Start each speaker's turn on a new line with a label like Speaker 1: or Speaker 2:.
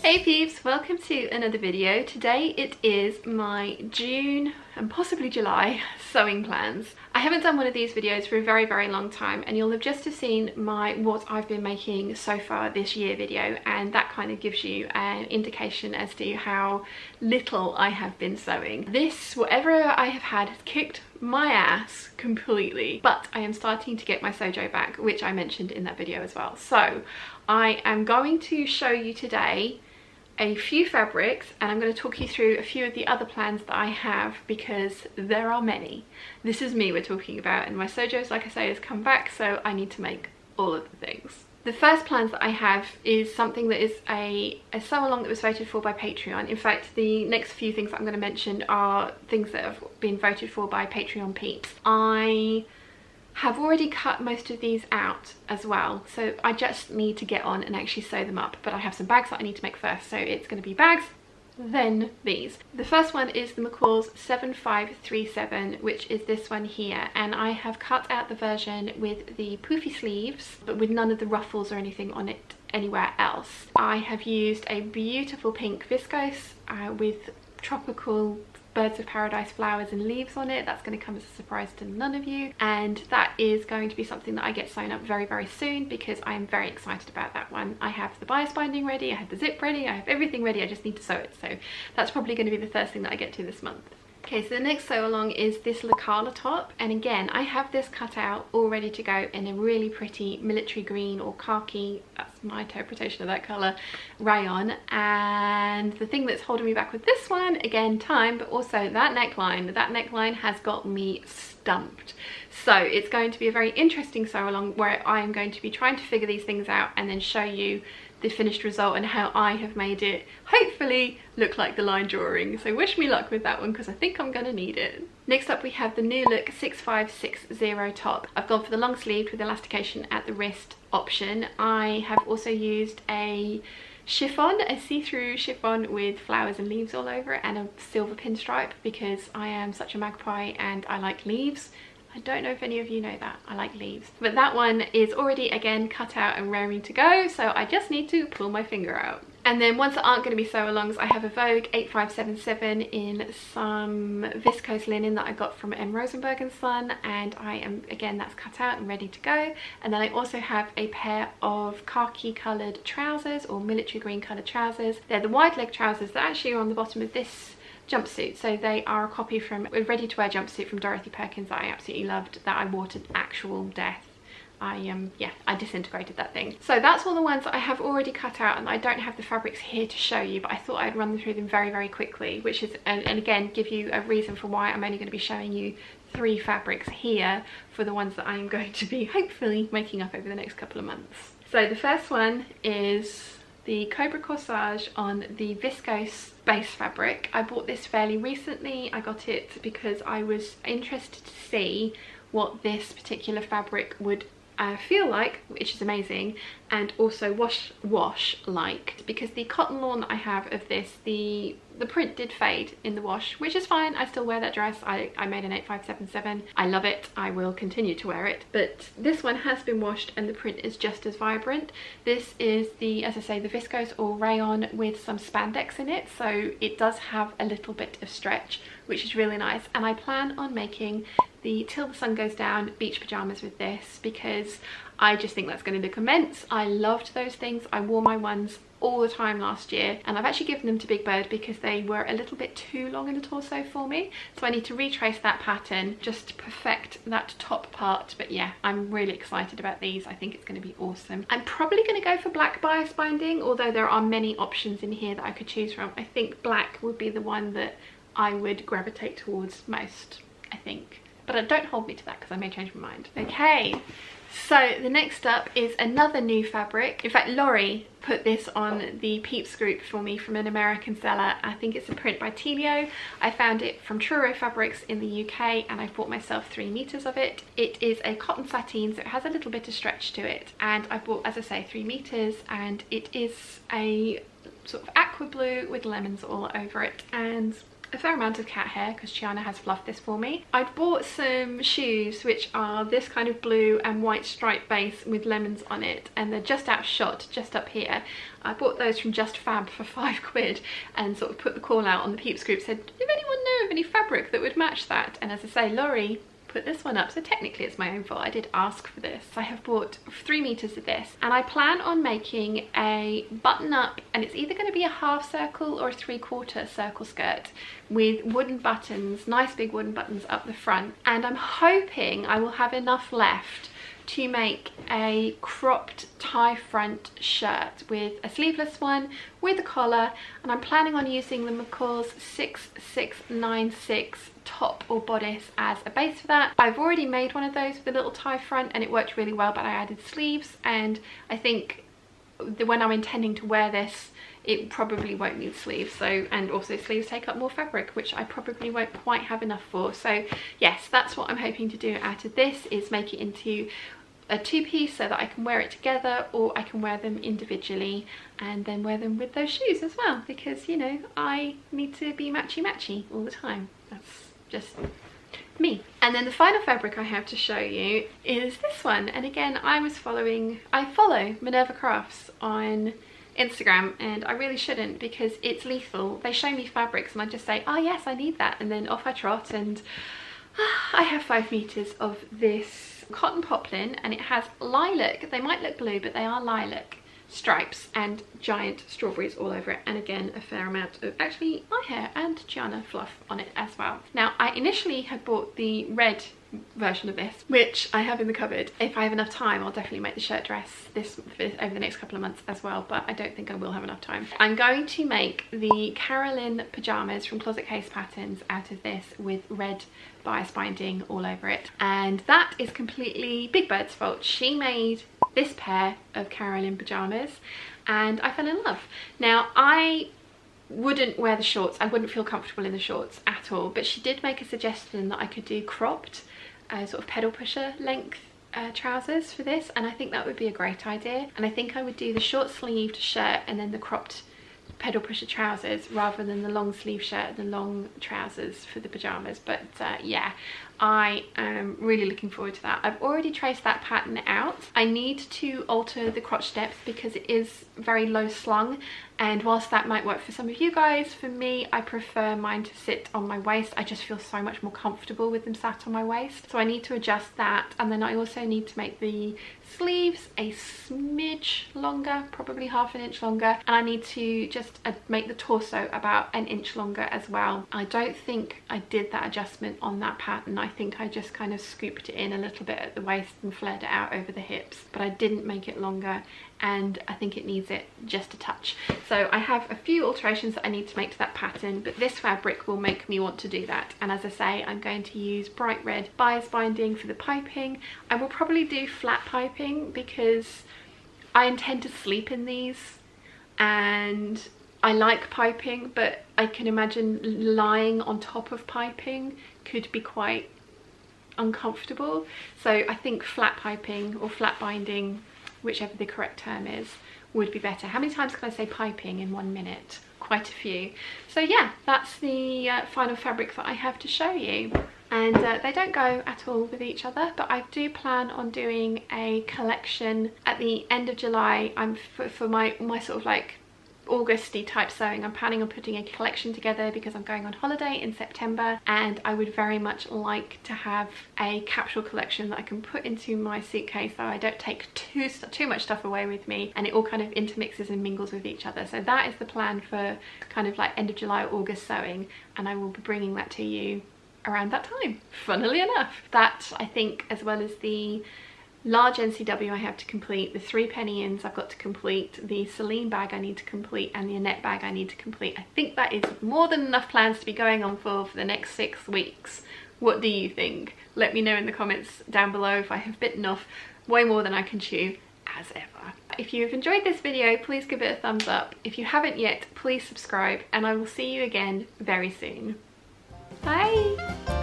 Speaker 1: Hey peeps, welcome to another video. Today it is my June and possibly July sewing plans. I haven't done one of these videos for a very long time, and you'll have just seen my what I've been making so far this year video, and that kind of gives you an indication as to how little I have been sewing. This, whatever I have had, has kicked my ass completely, but I am starting to get my sojo back, which I mentioned in that video as well. So I am going to show you today a few fabrics, and I'm going to talk you through a few of the other plans that I have, because there are many. This is me we're talking about, and my sojos, like I say, has come back, so I need to make all of the things. The first plans that I have is something that is a sew along that was voted for by Patreon. In fact, the next few things that I'm going to mention are things that have been voted for by Patreon peeps. I have already cut most of these out as well, so I just need to get on and actually sew them up, but I have some bags that I need to make first, so it's going to be bags, then these. The first one is the McCall's 7537, which is this one here, and I have cut out the version with the poofy sleeves but with none of the ruffles or anything on it anywhere else. I have used a beautiful pink viscose with tropical birds of paradise flowers and leaves on it. That's going to come as a surprise to none of you, and that is going to be something that I get sewn up very soon, because I am very excited about that one. I have the bias binding ready, I have the zip ready, I have everything ready, I just need to sew it, so that's probably going to be the first thing that I get to this month. Okay, so the next sew along is this Lacala top, and again I have this cut out all ready to go in a really pretty military green or khaki, that's my interpretation of that colour, rayon. And the thing that's holding me back with this one, again time, but also that neckline has got me stumped. So it's going to be a very interesting sew along where I am going to be trying to figure these things out and then show you the finished result and how I have made it hopefully look like the line drawing. So wish me luck with that one, because I think I'm going to need it. Next up we have the New Look 6560 top. I've gone for the long sleeve with elastication at the wrist option. I have also used a chiffon, a see-through chiffon with flowers and leaves all over it, and a silver pinstripe, because I am such a magpie and I like leaves. I don't know if any of you know that, I like leaves. But that one is already, again, cut out and raring to go, so I just need to pull my finger out. And then ones that aren't going to be sew-alongs, I have a Vogue 8577 in some viscose linen that I got from M. Rosenberg & Son, and I am, again, that's cut out and ready to go. And then I also have a pair of khaki coloured trousers, or military green coloured trousers. They're the wide leg trousers that actually are on the bottom of this jumpsuit, so they are a copy from a ready-to-wear jumpsuit from Dorothy Perkins that I absolutely loved, that I wore to actual death. I disintegrated that thing. So that's all the ones that I have already cut out, and I don't have the fabrics here to show you, but I thought I'd run through them very quickly, which is, and again, give you a reason for why I'm only going to be showing you 3 fabrics here for the ones that I'm going to be hopefully making up over the next couple of months. So the first one is the Cobra Corsage on the viscose base fabric. I bought this fairly recently. I got it because I was interested to see what this particular fabric would feel like, which is amazing, and also wash like, because the cotton lawn that I have of this, the print did fade in the wash, which is fine. I still wear that dress. I made an 8577. I love it. I will continue to wear it, but this one has been washed and the print is just as vibrant. This is the, as I say, the viscose or rayon with some spandex in it, so it does have a little bit of stretch, which is really nice. And I plan on making the Till the Sun Goes Down beach pajamas with this, because I just think that's going to look immense. I loved those things. I wore my ones all the time last year, and I've actually given them to Big Bird because they were a little bit too long in the torso for me, so I need to retrace that pattern just to perfect that top part. But yeah, I'm really excited about these. I think it's going to be awesome. I'm probably going to go for black bias binding, although there are many options in here that I could choose from. I think black would be the one that I would gravitate towards most, I think. But don't hold me to that, because I may change my mind. Okay, so the next up is another new fabric. In fact, Laurie put this on the Peeps group for me from an American seller. I think it's a print by Telio. I found it from Truro Fabrics in the UK, and I bought myself 3 meters of it. It is a cotton sateen, so it has a little bit of stretch to it. And I bought, as I say, 3 meters, and it is a sort of aqua blue with lemons all over it. And a fair amount of cat hair because Chiana has fluffed this for me. I've bought some shoes which are this kind of blue and white striped base with lemons on it, and they're just out of shot, just up here. I bought those from Just Fab for £5 and sort of put the call out on the Peeps group, said if anyone knew of any fabric that would match that, and as I say, Laurie put this one up, so technically it's my own fault. I did ask for this. I have bought 3 meters of this, and I plan on making a button up, and it's either going to be a half circle or a 3/4 circle skirt with wooden buttons, nice big wooden buttons up the front, and I'm hoping I will have enough left to make a cropped tie front shirt with a sleeveless one with a collar, and I'm planning on using the McCall's 6696 top or bodice as a base for that. I've already made one of those with a little tie front and it worked really well, but I added sleeves, and I think when I'm intending to wear this it probably won't need sleeves, so, and also sleeves take up more fabric, which I probably won't quite have enough for. So yes, that's what I'm hoping to do out of this, is make it into a 2-piece so that I can wear it together, or I can wear them individually and then wear them with those shoes as well, because you know I need to be matchy all the time. That's just me. And then the final fabric I have to show you is this one, and again I follow Minerva Crafts on Instagram, and I really shouldn't because it's lethal. They show me fabrics and I just say, oh yes, I need that, and then off I trot, and I have 5 meters of this cotton poplin, and it has lilac, they might look blue but they are lilac stripes and giant strawberries all over it, and again a fair amount of actually my hair and Gianna fluff on it as well. Now I initially had bought the red version of this, which I have in the cupboard. If I have enough time I'll definitely make the shirt dress this over the next couple of months as well, but I don't think I will have enough time. I'm going to make the Carolyn pyjamas from Closet Case Patterns out of this with red bias binding all over it, and that is completely Big Bird's fault. She made this pair of Carolyn pyjamas and I fell in love. Now I wouldn't wear the shorts, I wouldn't feel comfortable in the shorts at all, but she did make a suggestion that I could do cropped sort of pedal pusher length trousers for this, and I think that would be a great idea, and I think I would do the short sleeved shirt and then the cropped pedal pusher trousers rather than the long sleeve shirt and the long trousers for the pyjamas. But yeah, I am really looking forward to that. I've already traced that pattern out. I need to alter the crotch depth because it is very low slung, and whilst that might work for some of you guys, for me I prefer mine to sit on my waist. I just feel so much more comfortable with them sat on my waist, so I need to adjust that. And then I also need to make the sleeves a smidge longer, probably half an inch longer, and I need to just make the torso about an inch longer as well. I don't think I did that adjustment on that pattern. I think I just kind of scooped it in a little bit at the waist and flared it out over the hips, but I didn't make it longer, and I think it needs it just a touch. So I have a few alterations that I need to make to that pattern, but this fabric will make me want to do that. And as I say, I'm going to use bright red bias binding for the piping. I will probably do flat piping because I intend to sleep in these, and I like piping, but I can imagine lying on top of piping could be quite uncomfortable. So I think flat piping or flat binding, whichever the correct term is, would be better. How many times can I say piping in 1 minute? Quite a few. So yeah, that's the final fabric that I have to show you. And they don't go at all with each other, but I do plan on doing a collection at the end of July. I'm for my sort of like Augusty type sewing. I'm planning on putting a collection together because I'm going on holiday in September, and I would very much like to have a capsule collection that I can put into my suitcase so I don't take too much stuff away with me, and it all kind of intermixes and mingles with each other. So that is the plan for kind of like end of July, August sewing, and I will be bringing that to you around that time, funnily enough. That, I think, as well as the large NCW I have to complete, the 3 penny ins I've got to complete, the Celine bag I need to complete, and the Annette bag I need to complete. I think that is more than enough plans to be going on for the next 6 weeks. What do you think? Let me know in the comments down below if I have bitten off way more than I can chew, as ever. If you have enjoyed this video, please give it a thumbs up. If you haven't yet, please subscribe, and I will see you again very soon. Bye!